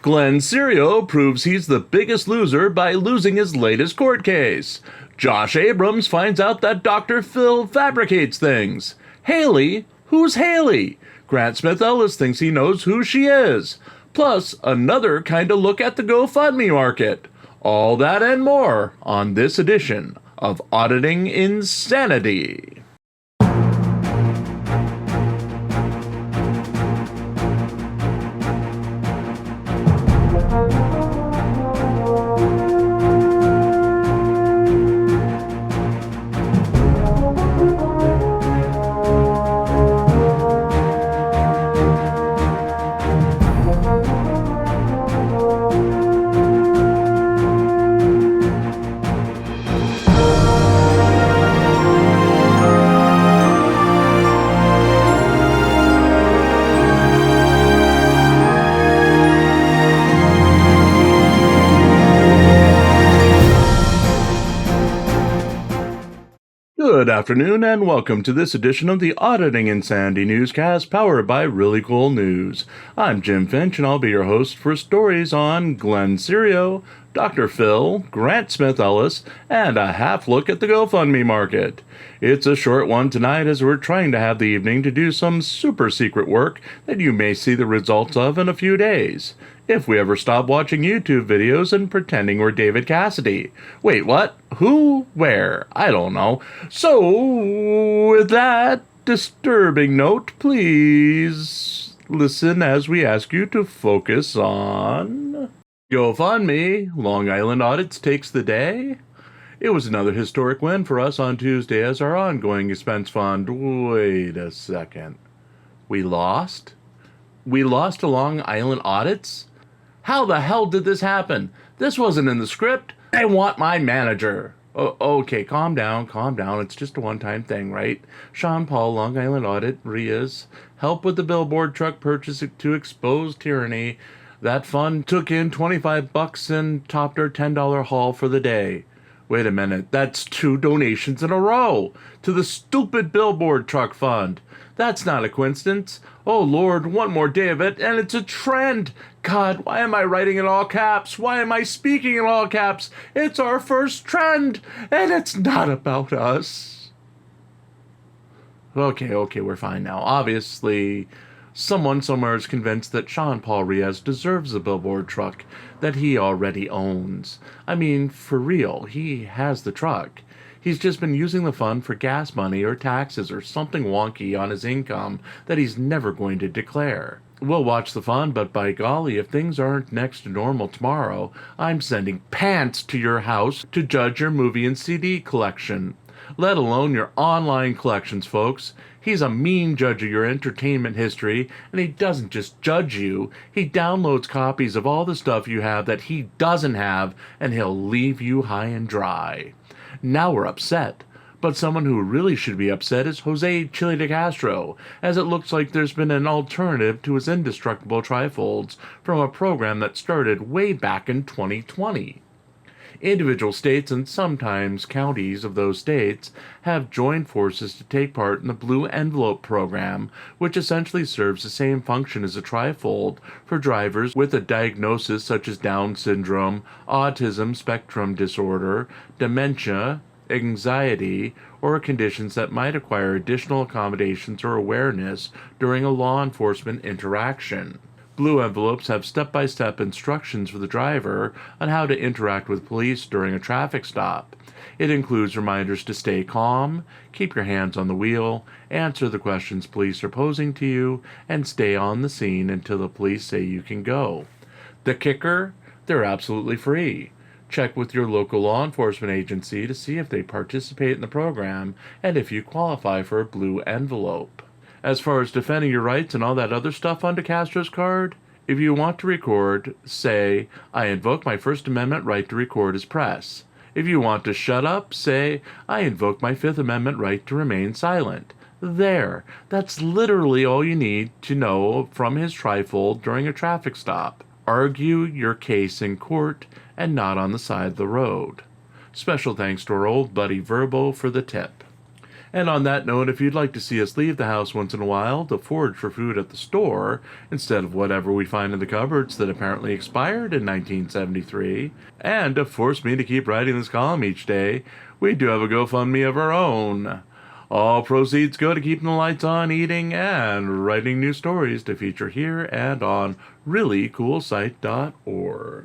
Cerio proves he's the biggest loser by losing his latest court case. Josh Abrams finds out that Dr. Phil fabricates things. Haley? Who's Haley? Grant Smith Ellis thinks he knows who she is. Plus, another kind of look at the GoFundMe market. All that and more on this edition of Auditing Insanity. Good afternoon and welcome to this edition of the Auditing Insanity Newscast powered by ReallyCoolNews. I'm Jim Finch and I'll be your host for stories on Cerio, Dr. Phil, Grant Smith Ellis, and a half look at the GoFundMe market. It's a short one tonight as we're trying to have the evening to do some super secret work that you may see the results of in a few days. If we ever stop watching YouTube videos and pretending we're David Cassidy. Wait, what? Who? Where? I don't know. So, with that disturbing note, please listen as we ask you to focus on GoFundMe. Long Island Audits takes the day. It was another historic win for us on Tuesday as our ongoing expense fund. Wait a second. We lost? We lost to Long Island Audits? How the hell did this happen? This wasn't in the script. I want my manager. Okay, calm down. It's just a one-time thing, right? Sean Paul, Long Island Audit, RIA's, help with the billboard truck purchase to expose tyranny. That fund took in $25 and topped our $10 haul for the day. Wait a minute, that's 2 donations in a row to the stupid billboard truck fund. That's not a coincidence. Oh Lord, one more day of it, and it's a trend. God, why am I writing in all caps? Why am I speaking in all caps? It's our first trend, and it's not about us. Okay, we're fine now. Obviously, someone somewhere is convinced that Sean Paul Riaz deserves a billboard truck that he already owns. I mean, for real, he has the truck. He's just been using the fund for gas money or taxes or something wonky on his income that he's never going to declare. We'll watch the fund, but by golly, if things aren't next to normal tomorrow, I'm sending pants to your house to judge your movie and CD collection. Let alone your online collections, folks. He's a mean judge of your entertainment history, and he doesn't just judge you. He downloads copies of all the stuff you have that he doesn't have, and he'll leave you high and dry. Now we're upset. But someone who really should be upset is Jose Chile de Castro, as it looks like there's been an alternative to his indestructible trifolds from a program that started way back in 2020. Individual states and sometimes counties of those states have joined forces to take part in the Blue Envelope program, which essentially serves the same function as a trifold for drivers with a diagnosis such as Down syndrome, autism spectrum disorder, dementia, anxiety, or conditions that might require additional accommodations or awareness during a law enforcement interaction. Blue envelopes have step-by-step instructions for the driver on how to interact with police during a traffic stop. It includes reminders to stay calm, keep your hands on the wheel, answer the questions police are posing to you, and stay on the scene until the police say you can go. The kicker? They're absolutely free. Check with your local law enforcement agency to see if they participate in the program and if you qualify for a blue envelope. As far as defending your rights and all that other stuff on De Castro's card, if you want to record, say, I invoke my First Amendment right to record as press. If you want to shut up, say, I invoke my Fifth Amendment right to remain silent. There. That's literally all you need to know from his trifold during a traffic stop. Argue your case in court and not on the side of the road. Special thanks to our old buddy Verbo for the tip. And on that note, if you'd like to see us leave the house once in a while to forage for food at the store instead of whatever we find in the cupboards that apparently expired in 1973, and to force me to keep writing this column each day, we do have a GoFundMe of our own. All proceeds go to keeping the lights on, eating, and writing new stories to feature here and on ReallyCoolSite.org.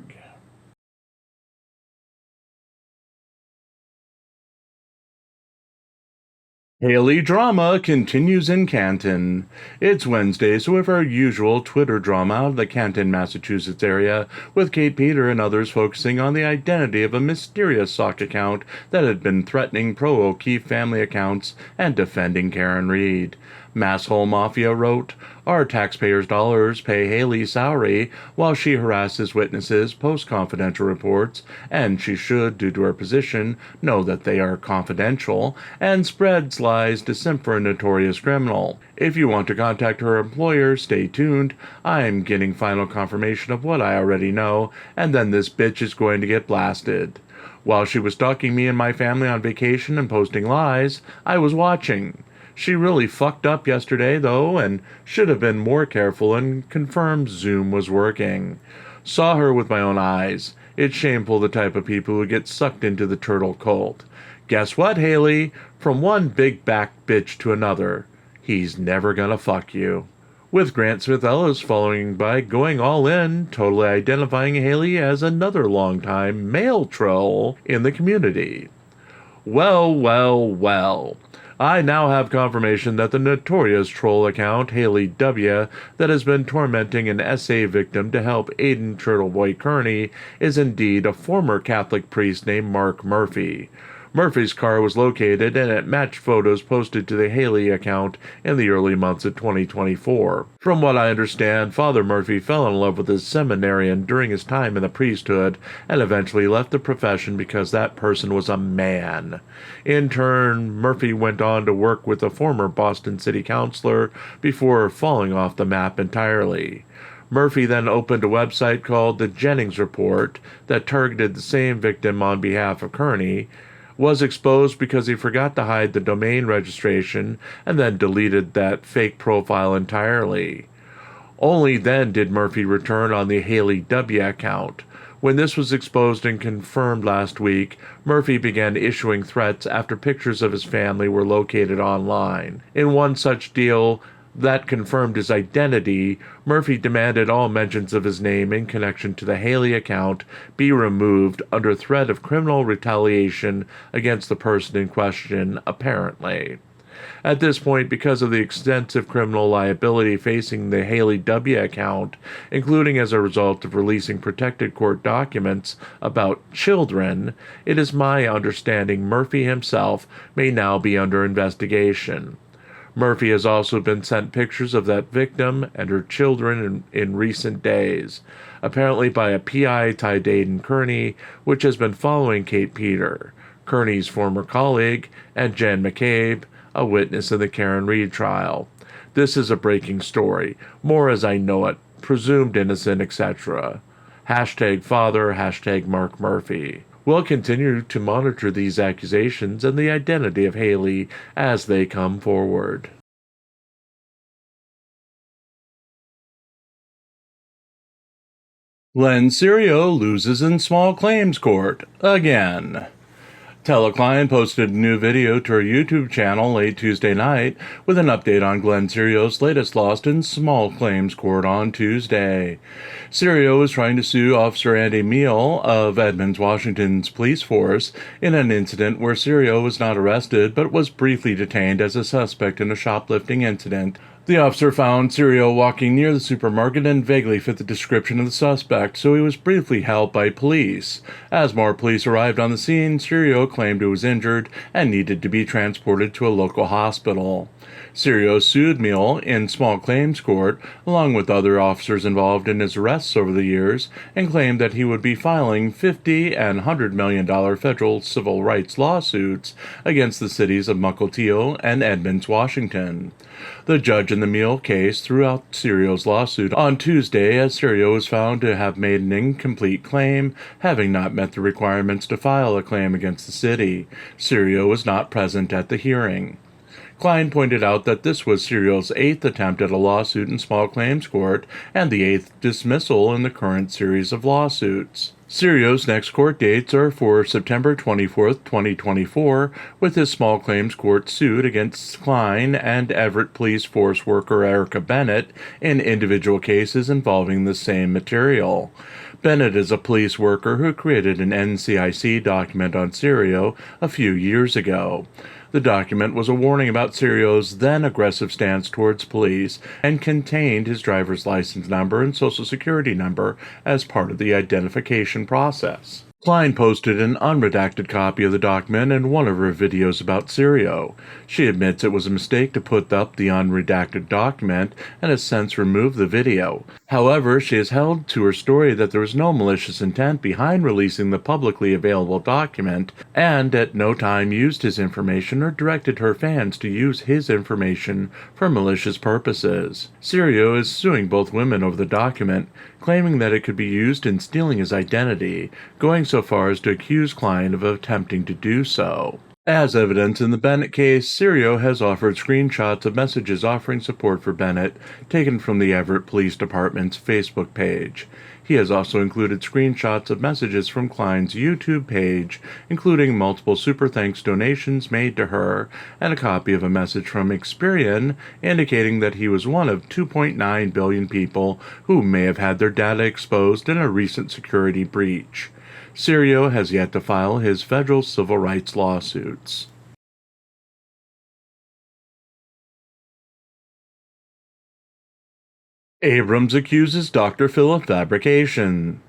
Haley drama continues in Canton. It's Wednesday, so we have our usual Twitter drama out of the Canton, Massachusetts area, with Kate Peter and others focusing on the identity of a mysterious sock account that had been threatening pro-O'Keefe family accounts and defending Karen Reed. Masshole Mafia wrote, "Our taxpayers' dollars pay Haley's salary while she harasses witnesses, posts confidential reports, and she should, due to her position, know that they are confidential, and spreads lies to simp for a notorious criminal. If you want to contact her employer, stay tuned. I'm getting final confirmation of what I already know, and then this bitch is going to get blasted. While she was stalking me and my family on vacation and posting lies, I was watching. She really fucked up yesterday, though, and should have been more careful and confirmed Zoom was working. Saw her with my own eyes. It's shameful the type of people who get sucked into the turtle cult. Guess what, Haley? From one big back bitch to another, he's never gonna fuck you." With Grant Smith Ellis following by going all in, totally identifying Haley as another longtime male troll in the community. Well. I now have confirmation that the notorious troll account, Haley W., that has been tormenting an SA victim to help Aiden Turtleboy Kearney, is indeed a former Catholic priest named Mark Murphy. Murphy's car was located and it matched photos posted to the Haley account in the early months of 2024. From what I understand, Father Murphy fell in love with his seminarian during his time in the priesthood and eventually left the profession because that person was a man. In turn, Murphy went on to work with a former Boston city councilor before falling off the map entirely. Murphy then opened a website called The Jennings Report that targeted the same victim on behalf of Kearney, was exposed because he forgot to hide the domain registration and then deleted that fake profile entirely. Only then did Murphy return on the Haley W. account. When this was exposed and confirmed last week, Murphy began issuing threats after pictures of his family were located online. In one such deal that confirmed his identity, Murphy demanded all mentions of his name in connection to the Haley account be removed under threat of criminal retaliation against the person in question, apparently. At this point, because of the extensive criminal liability facing the Haley W. account, including as a result of releasing protected court documents about children, it is my understanding Murphy himself may now be under investigation. Murphy has also been sent pictures of that victim and her children in recent days, apparently by a PI tied to Aiden Kearney, which has been following Kate Peter, Kearney's former colleague, and Jen McCabe, a witness in the Karen Reed trial. This is a breaking story, more as I know it, presumed innocent, etc. #father, #Mark Murphy. We'll continue to monitor these accusations and the identity of Haley as they come forward. Glenn Cerio loses in small claims court again. Telecline posted a new video to her YouTube channel late Tuesday night with an update on Glenn Cerio's latest loss in small claims court on Tuesday. Cerio was trying to sue Officer Andy Meal of Edmonds, Washington's police force in an incident where Cerio was not arrested but was briefly detained as a suspect in a shoplifting incident. The officer found Cerio walking near the supermarket and vaguely fit the description of the suspect, so he was briefly held by police. As more police arrived on the scene, Cerio claimed he was injured and needed to be transported to a local hospital. Cerio sued Meal in small claims court, along with other officers involved in his arrests over the years, and claimed that he would be filing $50 and $100 million federal civil rights lawsuits against the cities of Mukilteo and Edmonds, Washington. The judge in the Meal case threw out Cerio's lawsuit on Tuesday as Cerio was found to have made an incomplete claim, having not met the requirements to file a claim against the city. Cerio was not present at the hearing. Klein pointed out that this was Cerio's 8th attempt at a lawsuit in small claims court and the 8th dismissal in the current series of lawsuits. Cerio's next court dates are for September 24, 2024, with his small claims court suit against Klein and Everett Police Force worker Erica Bennett in individual cases involving the same material. Bennett is a police worker who created an NCIC document on Cerio a few years ago. The document was a warning about Cerio's then aggressive stance towards police and contained his driver's license number and social security number as part of the identification process. Klein posted an unredacted copy of the document in one of her videos about Cerio. She admits it was a mistake to put up the unredacted document and has since removed the video. However, she has held to her story that there was no malicious intent behind releasing the publicly available document and at no time used his information or directed her fans to use his information for malicious purposes. Cerio is suing both women over the document, claiming that it could be used in stealing his identity, going so far as to accuse Klein of attempting to do so. As evidence in the Bennett case, Cerio has offered screenshots of messages offering support for Bennett taken from the Everett Police Department's Facebook page. He has also included screenshots of messages from Klein's YouTube page, including multiple super thanks donations made to her, and a copy of a message from Experian indicating that he was one of 2.9 billion people who may have had their data exposed in a recent security breach. Cerio has yet to file his federal civil rights lawsuits. Abrams accuses Dr. Phil of fabrication.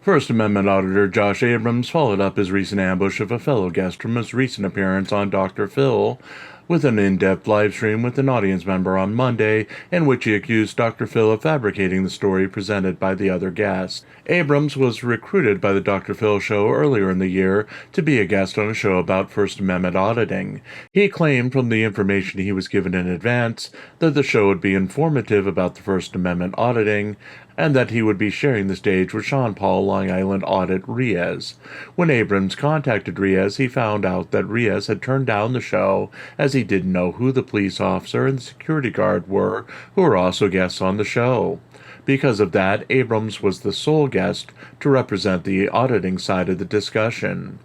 First Amendment Auditor Josh Abrams followed up his recent ambush of a fellow guest from his recent appearance on Dr. Phil with an in-depth livestream with an audience member on Monday in which he accused Dr. Phil of fabricating the story presented by the other guest. Abrams was recruited by the Dr. Phil show earlier in the year to be a guest on a show about First Amendment auditing. He claimed from the information he was given in advance that the show would be informative about the First Amendment auditing and that he would be sharing the stage with Sean Paul Long Island Audit Riaz. When Abrams contacted Riaz, he found out that Riaz had turned down the show as he didn't know who the police officer and the security guard were who were also guests on the show. Because of that, Abrams was the sole guest to represent the auditing side of the discussion.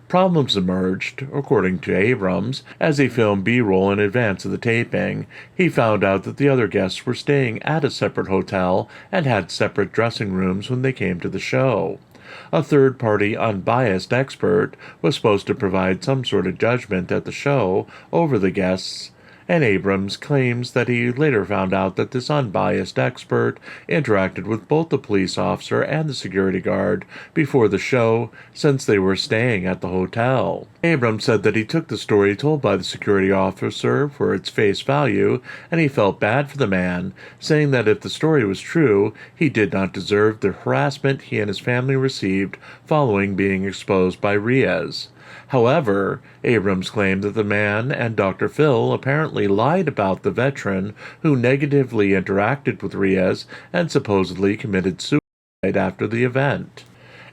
Problems emerged, according to Abrams, as he filmed B-roll in advance of the taping. He found out that the other guests were staying at a separate hotel and had separate dressing rooms when they came to the show. A third-party, unbiased expert was supposed to provide some sort of judgment at the show over the guests, and Abrams claims that he later found out that this unbiased expert interacted with both the police officer and the security guard before the show, since they were staying at the hotel. Abrams said that he took the story told by the security officer for its face value, and he felt bad for the man, saying that if the story was true, he did not deserve the harassment he and his family received following being exposed by Riaz. However, Abrams claimed that the man and Dr. Phil apparently lied about the veteran who negatively interacted with Riaz and supposedly committed suicide after the event.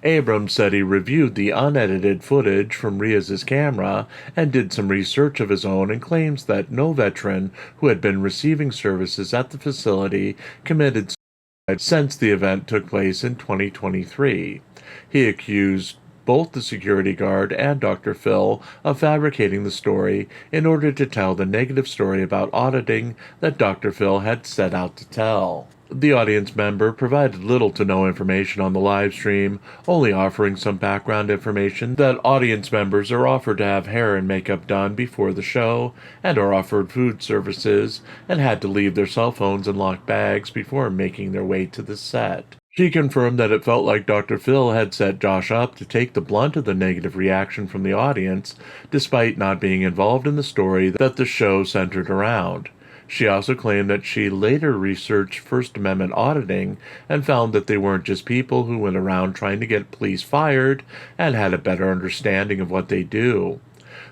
Abrams said he reviewed the unedited footage from Riaz's camera and did some research of his own and claims that no veteran who had been receiving services at the facility committed suicide since the event took place in 2023. He accused both the security guard and Dr. Phil of fabricating the story in order to tell the negative story about auditing that Dr. Phil had set out to tell. The audience member provided little to no information on the live stream, only offering some background information that audience members are offered to have hair and makeup done before the show, and are offered food services, and had to leave their cell phones in locked bags before making their way to the set. She confirmed that it felt like Dr. Phil had set Josh up to take the blunt of the negative reaction from the audience, despite not being involved in the story that the show centered around. She also claimed that she later researched First Amendment auditing and found that they weren't just people who went around trying to get police fired and had a better understanding of what they do.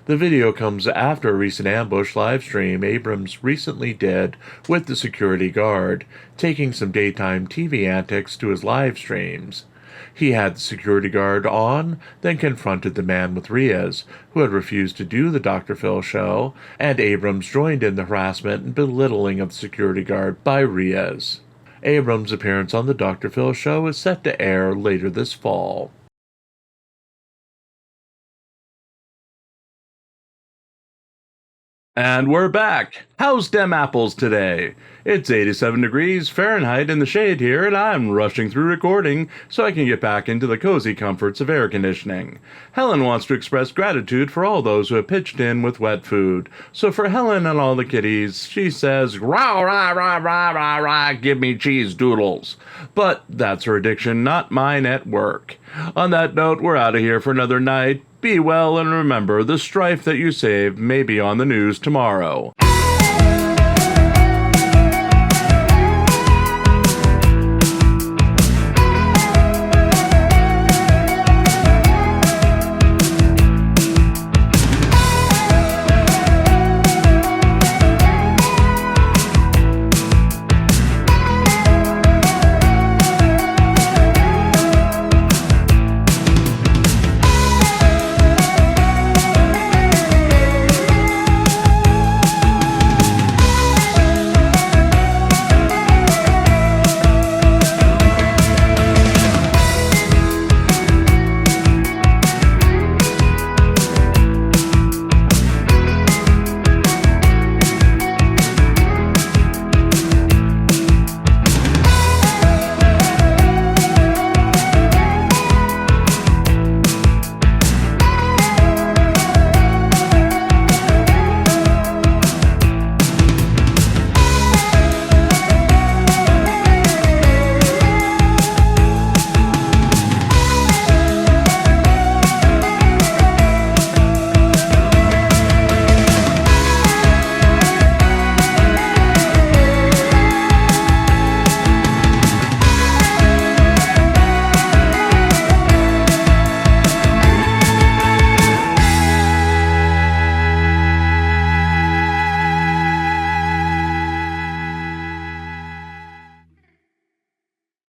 The video comes after a recent ambush livestream Abrams recently did with the security guard, taking some daytime TV antics to his live streams. He had the security guard on, then confronted the man with Riaz, who had refused to do the Dr. Phil show, and Abrams joined in the harassment and belittling of the security guard by Riaz. Abrams' appearance on the Dr. Phil show is set to air later this fall. And we're back. How's dem apples today? It's 87 degrees Fahrenheit in the shade here, and I'm rushing through recording so I can get back into the cozy comforts of air conditioning. Helen wants to express gratitude for all those who have pitched in with wet food. So for Helen and all the kitties, she says, rah, rah, rah, rah, rah, rah, give me cheese doodles. But that's her addiction, not mine at work. On that note, we're out of here for another night. Be well and remember, the strife that you saved may be on the news tomorrow.